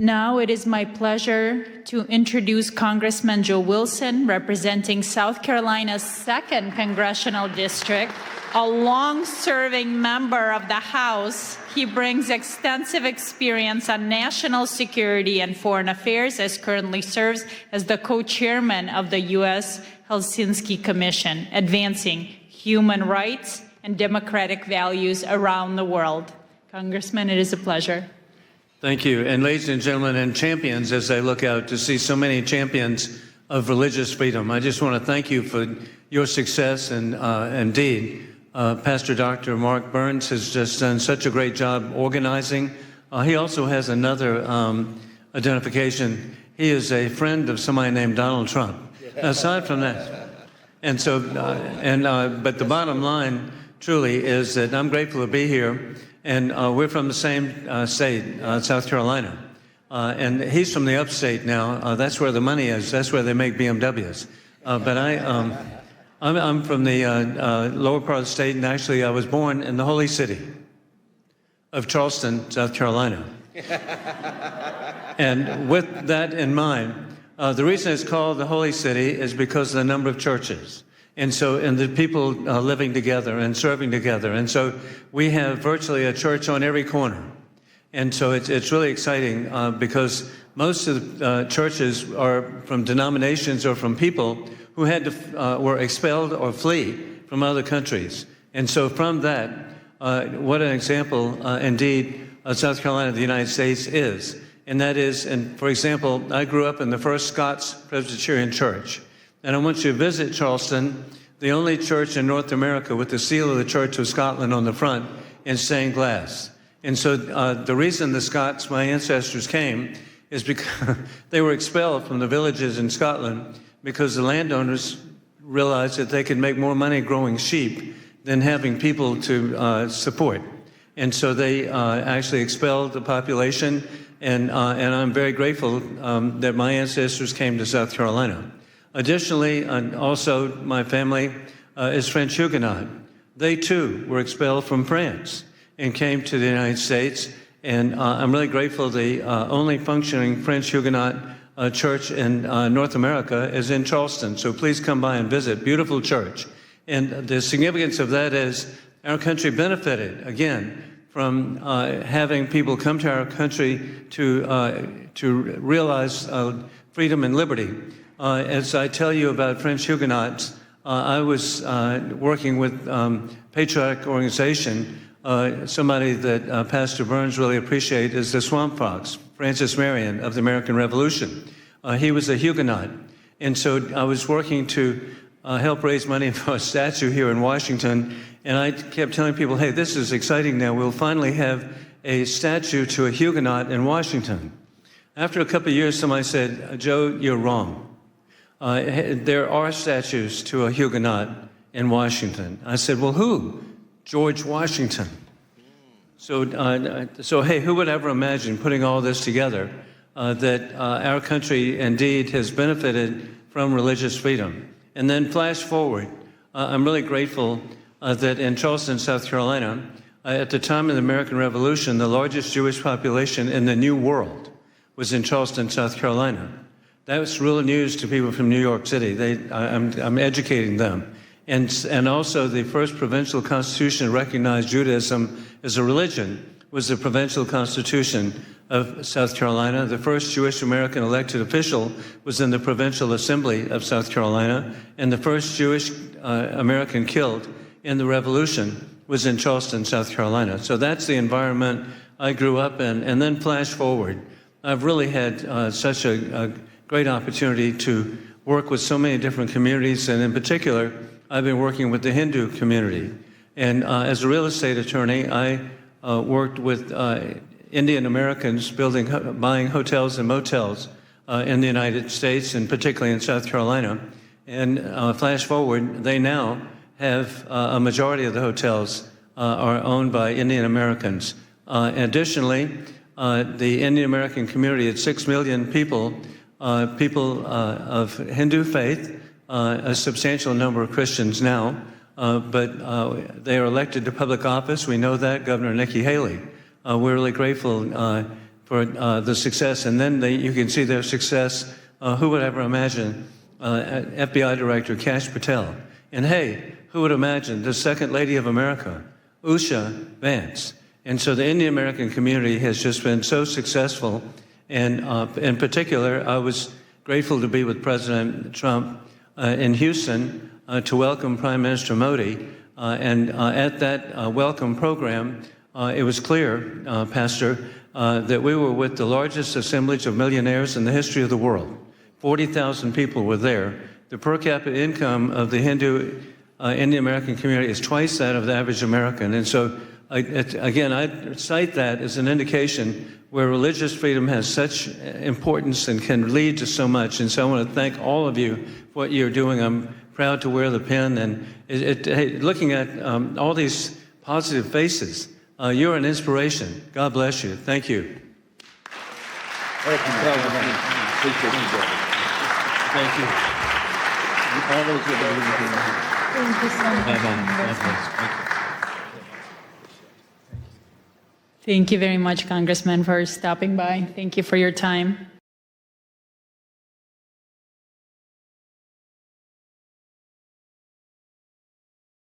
Now it is my pleasure to introduce Congressman Joe Wilson, representing South Carolina's 2nd Congressional District, a long-serving member of the House. He brings extensive experience on national security and foreign affairs, as currently serves as the co-chairman of the U.S. Helsinki Commission, advancing human rights and democratic values around the world. Congressman, it is a pleasure. Thank you. And ladies and gentlemen, and champions, as I look out to see so many champions of religious freedom, I just want to thank you for your success. And indeed, Pastor Dr. Mark Burns has just done such a great job organizing. He also has another identification. He is a friend of somebody named Donald Trump. Aside from that, and so, but the bottom line truly is that I'm grateful to be here. And we're from the same state, South Carolina. And he's from the upstate now. That's where the money is. That's where they make BMWs. But I'm from the lower part of the state, and actually I was born in the holy city of Charleston, South Carolina. And with that in mind, the reason it's called the holy city is because of the number of churches. And the people living together and serving together. And so we have virtually a church on every corner. And so it's really exciting because most of the churches are from denominations or from people who were expelled or flee from other countries. And so from that, what an example indeed South Carolina, the United States is. And that is, and for example, I grew up in the first Scottish Presbyterian church. And I want you to visit Charleston, the only church in North America with the seal of the Church of Scotland on the front in stained glass. And so the reason the Scots, my ancestors, came is because they were expelled from the villages in Scotland because the landowners realized that they could make more money growing sheep than having people to support. And so they actually expelled the population, and I'm very grateful that my ancestors came to South Carolina. Additionally, also my family is French Huguenot. They too were expelled from France and came to the United States. And I'm really grateful the only functioning French Huguenot church in North America is in Charleston. So please come by and visit. Beautiful church. And the significance of that is our country benefited, again, from having people come to our country to realize freedom and liberty. As I tell you about French Huguenots, I was working with patriotic organization. Somebody that Pastor Burns really appreciates is the Swamp Fox, Francis Marion of the American Revolution. He was a Huguenot. And so I was working to help raise money for a statue here in Washington. And I kept telling people, hey, this is exciting now. We'll finally have a statue to a Huguenot in Washington. After a couple of years, somebody said, Joe, you're wrong. There are statues to a Huguenot in Washington. I said, well, who? George Washington. So hey, who would ever imagine putting all this together, that our country indeed has benefited from religious freedom? And then flash forward, I'm really grateful that in Charleston, South Carolina, at the time of the American Revolution, the largest Jewish population in the New World was in Charleston, South Carolina. That was real news to people from New York City. I'm educating them. And also the first provincial constitution to recognize Judaism as a religion was the provincial constitution of South Carolina. The first Jewish American elected official was in the provincial assembly of South Carolina. And the first Jewish American killed in the revolution was in Charleston, South Carolina. So that's the environment I grew up in. And then flash forward, I've really had such a great opportunity to work with so many different communities, and in particular, I've been working with the Hindu community. And as a real estate attorney, I worked with Indian Americans buying hotels and motels in the United States, and particularly in South Carolina. And flash forward, they now have a majority of the hotels are owned by Indian Americans. Additionally, the Indian American community, it's 6 million people, of Hindu faith, a substantial number of Christians now, but they are elected to public office. We know that, Governor Nikki Haley. We're really grateful for the success. And then you can see their success. Who would ever imagine FBI Director Kash Patel? And hey, who would imagine the Second Lady of America, Usha Vance? And so the Indian American community has just been so successful. And in particular, I was grateful to be with President Trump in Houston to welcome Prime Minister Modi. And at that welcome program, it was clear, Pastor, that we were with the largest assemblage of millionaires in the history of the world. 40,000 people were there. The per capita income of the Hindu Indian American community is twice that of the average American. And so, again, I cite that as an indication where religious freedom has such importance and can lead to so much. And so I want to thank all of you for what you're doing. I'm proud to wear the pin. And looking at all these positive faces, you're an inspiration. God bless you. Thank you. Thank you, Congressman. Appreciate you, brother. Thank you. Always good to have you here. Thank you so much. Thank you very much, Congressman, for stopping by. Thank you for your time.